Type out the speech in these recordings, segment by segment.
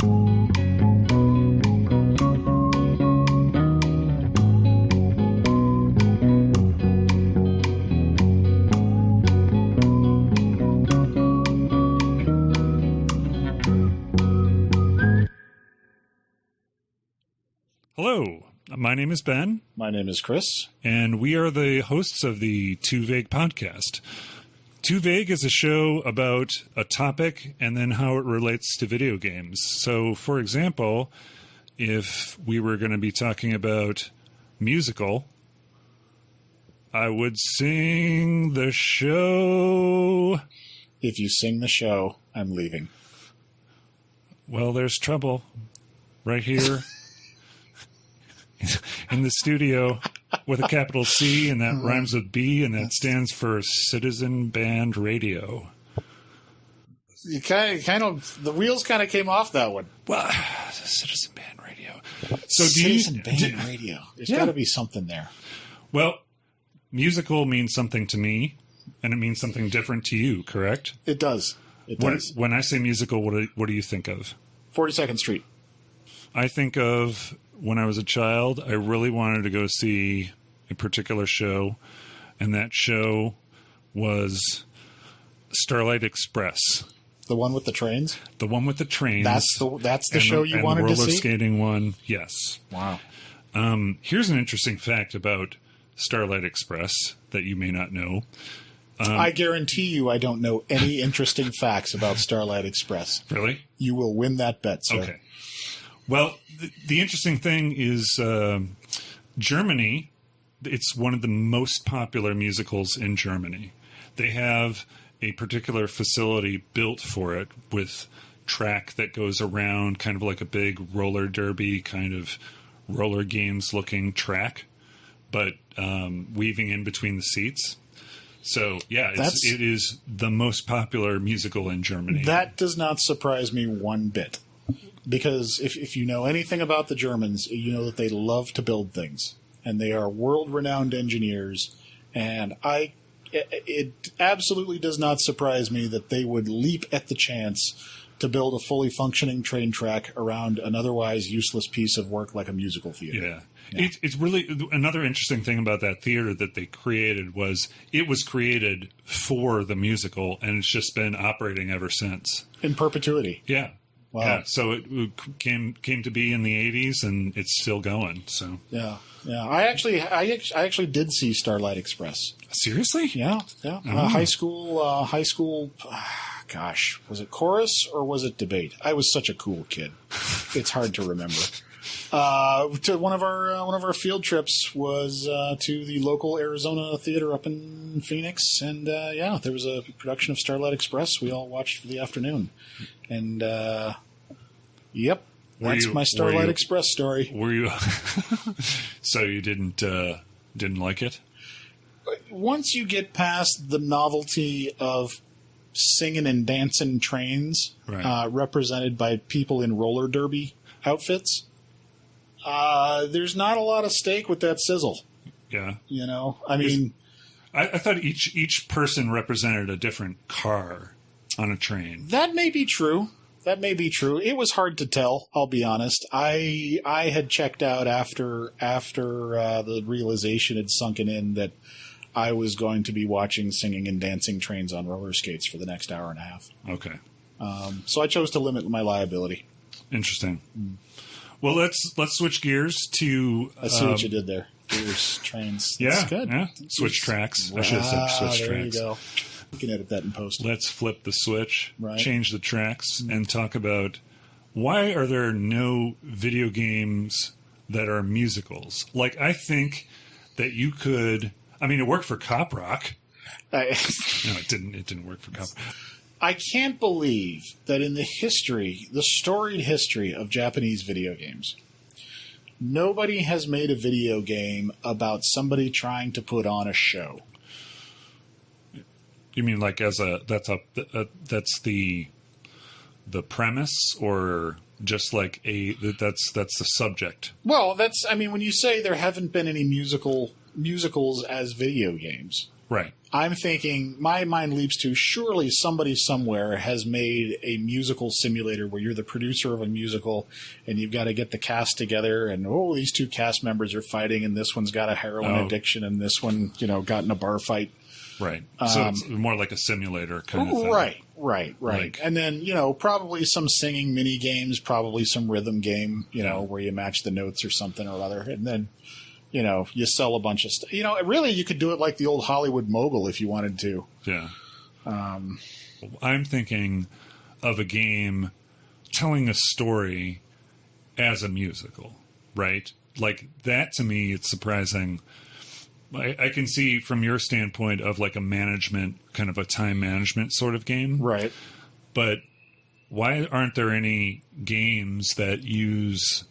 Hello, my name is Ben. My name is Chris. And we are the hosts of the Too Vague podcast. Too Vague is a show about a topic and then how it relates to video games. So, for example, if we were going to be talking about musical, I would sing the show. If you sing the show, I'm leaving. Well, there's trouble right here. In the studio with a capital C, and that rhymes with B, and that stands for Citizen Band Radio. You kind of the wheels kind of came off that one. Well, Citizen Band Radio. So Citizen Band Radio. There's got to be something there. Well, musical means something to me, and it means something different to you, correct? It does. It does. When I say musical, what do you think of? 42nd Street. I think of... When I was a child, I really wanted to go see a particular show, and that show was Starlight Express. The one with the trains? The one with the trains. That's the show you wanted to see? And the roller skating one, yes. Wow. Here's an interesting fact about Starlight Express that you may not know. I guarantee you I don't know any interesting facts about Starlight Express. Really? You will win that bet, sir. Okay. Well, the interesting thing is Germany, it's one of the most popular musicals in Germany. They have a particular facility built for it with track that goes around, kind of like a big roller derby, kind of roller games looking track, but weaving in between the seats. So, yeah, it is the most popular musical in Germany. That does not surprise me one bit. Because if you know anything about the Germans, you know that they love to build things. And they are world-renowned engineers. And it absolutely does not surprise me that they would leap at the chance to build a fully functioning train track around an otherwise useless piece of work like a musical theater. Yeah. It's really another interesting thing about that theater that they created was it was created for the musical, and it's just been operating ever since. In perpetuity. Yeah. Wow. Yeah, so it came to be in the 80s, and it's still going. So yeah. I actually did see Starlight Express. Seriously? Yeah. Oh. High school. Gosh, was it chorus or was it debate? I was such a cool kid. It's hard to remember. To one of our field trips was to the local Arizona theater up in Phoenix, and there was a production of Starlight Express. We all watched for the afternoon, and yep, that's my Starlight Express story. Were you? So you didn't like it? Once you get past the novelty of singing and dancing trains, right, represented by people in roller derby outfits. There's not a lot of stake with that sizzle. Yeah. You know, I mean... I thought each person represented a different car on a train. That may be true. It was hard to tell, I'll be honest. I had checked out after the realization had sunken in that I was going to be watching singing and dancing trains on roller skates for the next hour and a half. Okay. So I chose to limit my liability. Interesting. Well, let's switch gears to... I see what you did there. Gears, trains. That's good. Yeah. Switch tracks. I should have said switch tracks. There you go. You can edit that in post. Let's flip the switch, right, change the tracks, and talk about why are there no video games that are musicals? Like, I think that you could... I mean, it worked for Cop Rock. No, it didn't. It didn't work for Cop Rock. I can't believe that in the storied history of Japanese video games, nobody has made a video game about somebody trying to put on a show. You mean like that's the premise, or just like that's the subject? Well, when you say there haven't been any musicals as video games, right? I'm thinking, my mind leaps to, surely somebody somewhere has made a musical simulator where you're the producer of a musical and you've got to get the cast together and, these two cast members are fighting and this one's got a heroin addiction and this one, got in a bar fight. Right. So it's more like a simulator kind of thing. Right. Like, and then, probably some singing mini games, probably some rhythm game, where you match the notes or something or other. And then, you sell a bunch of stuff. Really, you could do it like the old Hollywood Mogul if you wanted to. Yeah. I'm thinking of a game telling a story as a musical, right? Like, that to me, it's surprising. I can see from your standpoint of like a management, kind of a time management sort of game. Right. But why aren't there any games that use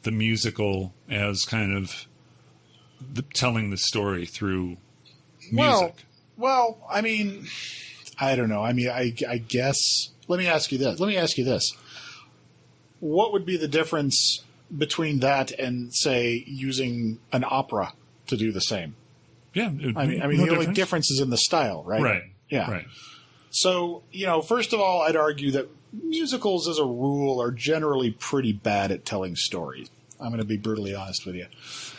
the musical as kind of telling the story through music? Well, I mean, I don't know. I mean, I guess, let me ask you this. What would be the difference between that and, say, using an opera to do the same? Yeah. The only difference is in the style, right? Right. Yeah. Right. So, first of all, I'd argue that musicals as a rule are generally pretty bad at telling stories. I'm going to be brutally honest with you.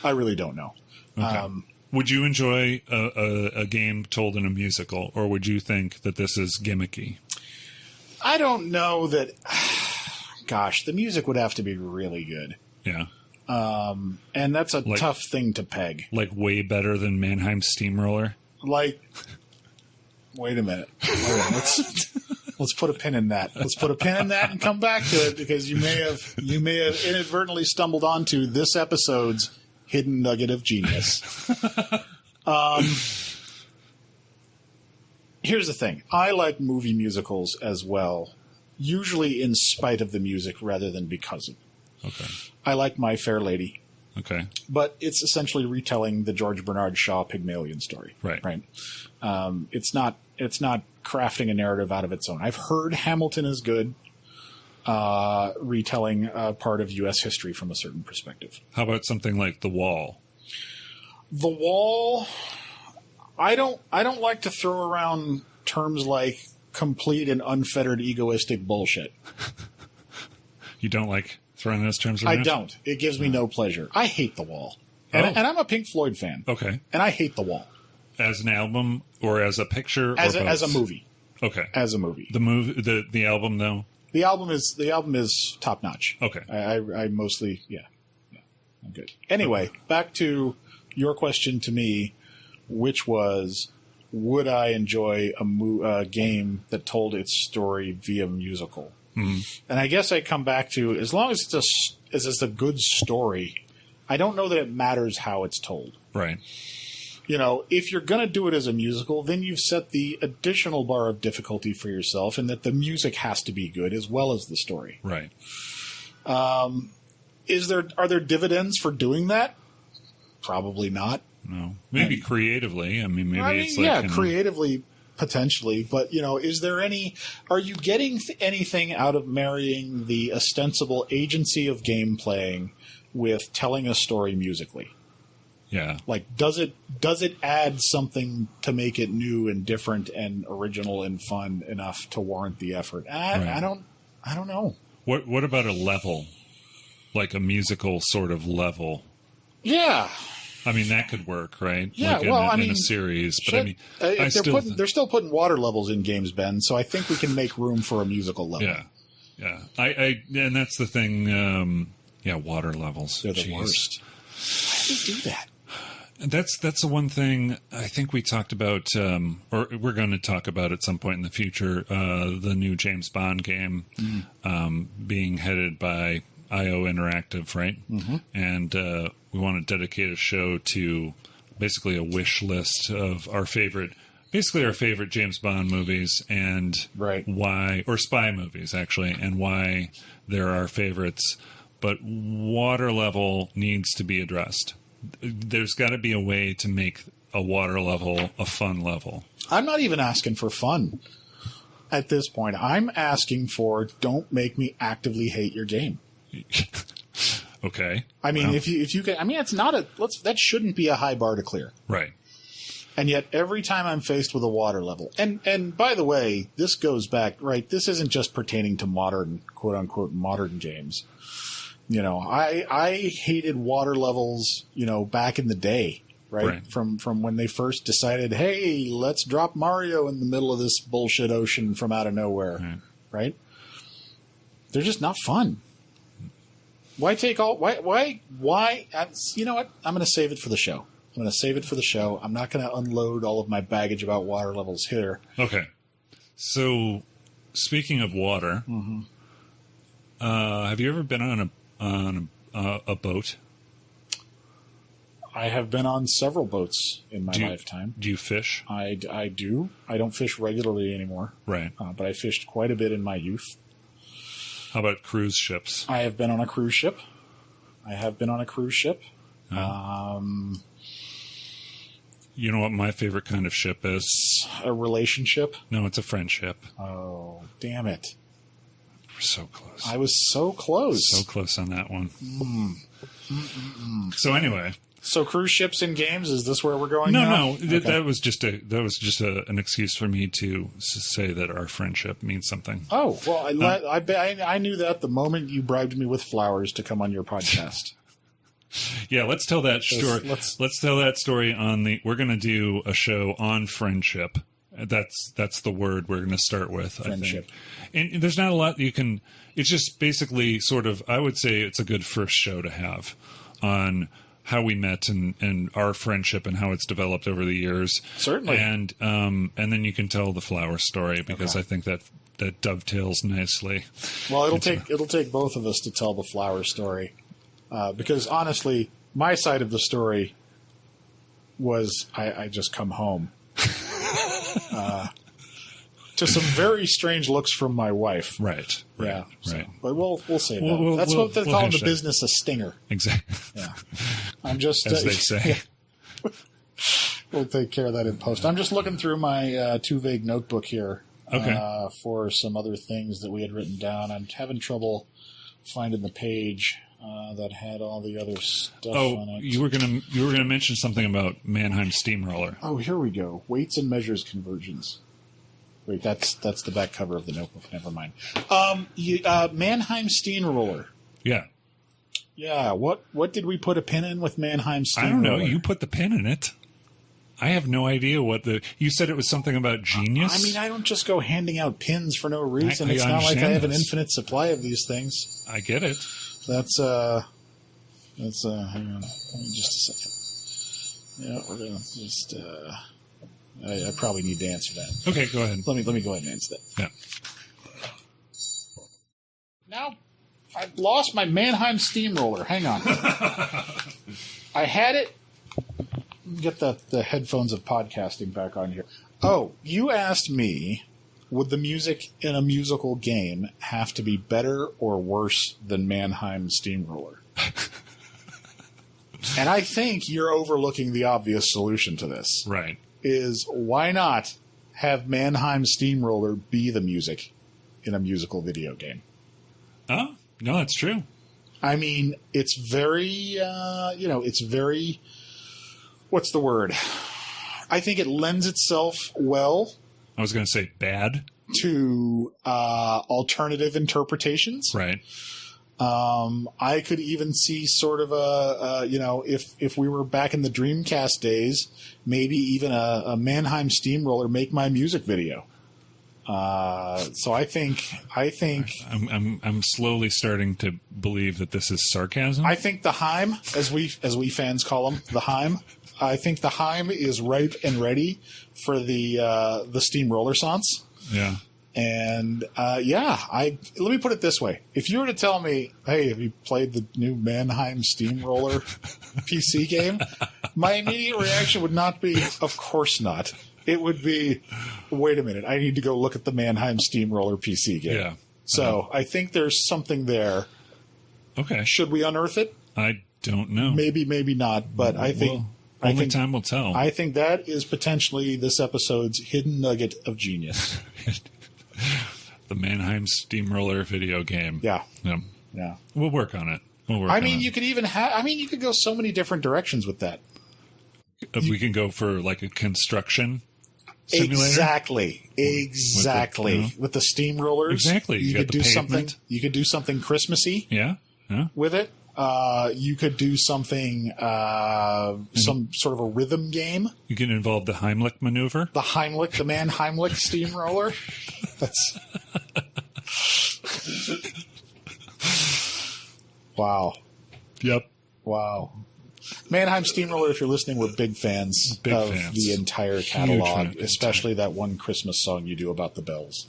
I really don't know. Okay. Would you enjoy a game told in a musical, or would you think that this is gimmicky? I don't know that. Gosh, the music would have to be really good. Yeah. And that's a tough thing to peg. Like way better than Mannheim Steamroller? Wait a minute. Let's put a pin in that. Let's put a pin in that and come back to it, because you may have inadvertently stumbled onto this episode's hidden nugget of genius. Here's the thing. I like movie musicals as well, usually in spite of the music rather than because of it. Okay. I like My Fair Lady. Okay. But it's essentially retelling the George Bernard Shaw Pygmalion story. Right. Right. It's not crafting a narrative out of its own. I've heard Hamilton is good, retelling part of U.S. history from a certain perspective. How about something like The Wall? The Wall, I don't like to throw around terms like complete and unfettered egoistic bullshit. You don't like throwing those terms around? I don't. It gives me no pleasure. I hate The Wall. And I'm a Pink Floyd fan. Okay. And I hate The Wall. As an album or as a picture? As a movie. Okay. As a movie. The album though? The album is top notch. Okay. I mostly I'm good. Anyway, back to your question to me, which was, would I enjoy a game that told its story via musical? Mm-hmm. And I guess I come back to, as long as it's a good story, I don't know that it matters how it's told. Right. If you're going to do it as a musical, then you've set the additional bar of difficulty for yourself, and that the music has to be good as well as the story. Right. Are there dividends for doing that? Probably not. No. Maybe creatively. I mean, it's like... creatively, potentially. But, are you getting anything out of marrying the ostensible agency of game playing with telling a story musically? Yeah. Like, does it add something to make it new and different and original and fun enough to warrant the effort? I don't know. What about a level? Like a musical sort of level? Yeah. I mean, that could work, right? Yeah, like in a series. But they're still putting water levels in games, Ben, so I think we can make room for a musical level. Yeah. Yeah. And that's the thing. Water levels. They're the worst. Why do they do that? That's the one thing I think we talked about, or we're going to talk about at some point in the future, the new James Bond game being headed by IO Interactive, right? Mm-hmm. And we want to dedicate a show to basically a wish list of our favorite James Bond movies and why, or spy movies actually, and why they're our favorites. But water level needs to be addressed. There's got to be a way to make a water level a fun level. I'm not even asking for fun at this point. I'm asking for, don't make me actively hate your game. Okay. I mean, if you can, I mean, it's not that shouldn't be a high bar to clear. Right. And yet every time I'm faced with a water level, and by the way, this goes back, right, this isn't just pertaining to modern, quote-unquote, modern games. You know, I hated water levels, you know, back in the day, right? From when they first decided, hey, let's drop Mario in the middle of this bullshit ocean from out of nowhere, right? They're just not fun. Why take all, why, you know what? I'm going to save it for the show. I'm going to save it for the show. I'm not going to unload all of my baggage about water levels here. Okay. So, speaking of water, have you ever been on a boat? I have been on several boats in my lifetime. Do you fish? I do. I don't fish regularly anymore. Right. But I fished quite a bit in my youth. How about cruise ships? I have been on a cruise ship. You know what my favorite kind of ship is? A relationship? No, it's a friendship. Oh, damn it. We're so close. I was so close. So close on that one. So anyway. So cruise ships in games, is this where we're going No, now? okay. That was just an excuse for me to say that our friendship means something. Oh, well, I knew that the moment you bribed me with flowers to come on your podcast. Yeah, let's tell that story. Let's tell that story we're going to do a show on friendship. That's the word we're going to start with. Friendship. I think. And there's not a lot you can. It's just basically sort of. I would say it's a good first show to have on how we met and our friendship and how it's developed over the years. Certainly. And then you can tell the flower story because I think that dovetails nicely. Well, it'll take both of us to tell the flower story. Because honestly, my side of the story was I just come home to some very strange looks from my wife. Right. Yeah. Right. But we'll say that. That's what they call in the business, a stinger. Exactly. Yeah. I'm just as they say. Yeah. We'll take care of that in post. I'm just looking through my Too Vague notebook here for some other things that we had written down. I'm having trouble finding the page that had all the other stuff on it. You were gonna mention something about Mannheim Steamroller. Oh, here we go. Weights and measures conversions. Wait, that's the back cover of the notebook. Never mind. Mannheim Steamroller. Yeah. Yeah. What did we put a pin in with Mannheim Steamroller? I don't know. You put the pin in it. I have no idea you said it was something about genius. I mean, I don't just go handing out pins for no reason. It's not like I have an infinite supply of these things. I get it. That's hang on. Just a second. Yeah, we're gonna just I probably need to answer that. Okay, go ahead. Let me go ahead and answer that. Yeah. Now I've lost my Mannheim Steamroller. Hang on. I had it. Get the headphones of podcasting back on here. Oh, you asked me, would the music in a musical game have to be better or worse than Mannheim Steamroller? And I think you're overlooking the obvious solution to this. Right. Is why not have Mannheim Steamroller be the music in a musical video game? Oh, no, that's true. I mean, it's very, it's very, what's the word? I think it lends itself well. I was going to say bad. To alternative interpretations. Right. I could even see sort of if we were back in the Dreamcast days, maybe even a Mannheim Steamroller Make My Music video. So I think I'm slowly starting to believe that this is sarcasm. I think the Heim, as we fans call them, the Heim. I think the Heim is ripe and ready for the Steamroller Sans. Yeah. And let me put it this way: if you were to tell me, "Hey, have you played the new Mannheim Steamroller PC game?" my immediate reaction would not be, "Of course not." It would be, "Wait a minute, I need to go look at the Mannheim Steamroller PC game." Yeah. So I think there's something there. Okay. Should we unearth it? I don't know. Maybe, maybe not. But I think only time will tell. I think that is potentially this episode's hidden nugget of genius. The Mannheim Steamroller video game. Yeah. Yeah. We'll work on it. You could even you could go so many different directions with that. We can go for like a construction simulator. Exactly. With the steamrollers. Exactly. You could do something. You could do something Christmassy. Yeah. With it. You could do something, some sort of a rhythm game. You can involve the Heimlich maneuver. The man Heimlich steamroller. That's. Wow. Yep. Wow. Mannheim Steamroller, if you're listening, we're big fans of the entire catalog, especially that one Christmas song you do about the bells.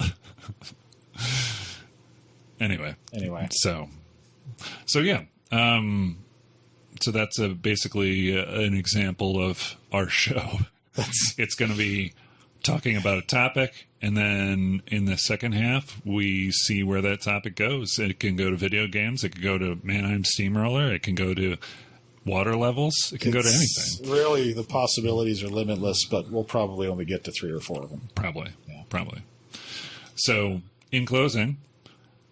Anyway. So yeah. So that's basically an example of our show. It's going to be talking about a topic, and then in the second half, we see where that topic goes. It can go to video games. It can go to Mannheim Steamroller. It can go to water levels. It can go to anything. Really, the possibilities are limitless, but we'll probably only get to 3 or 4 of them. Probably. So, in closing,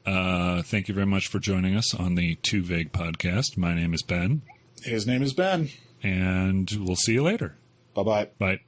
thank you very much for joining us on the Too Vague podcast. My name is Ben. His name is Ben. And we'll see you later. Bye-bye. Bye.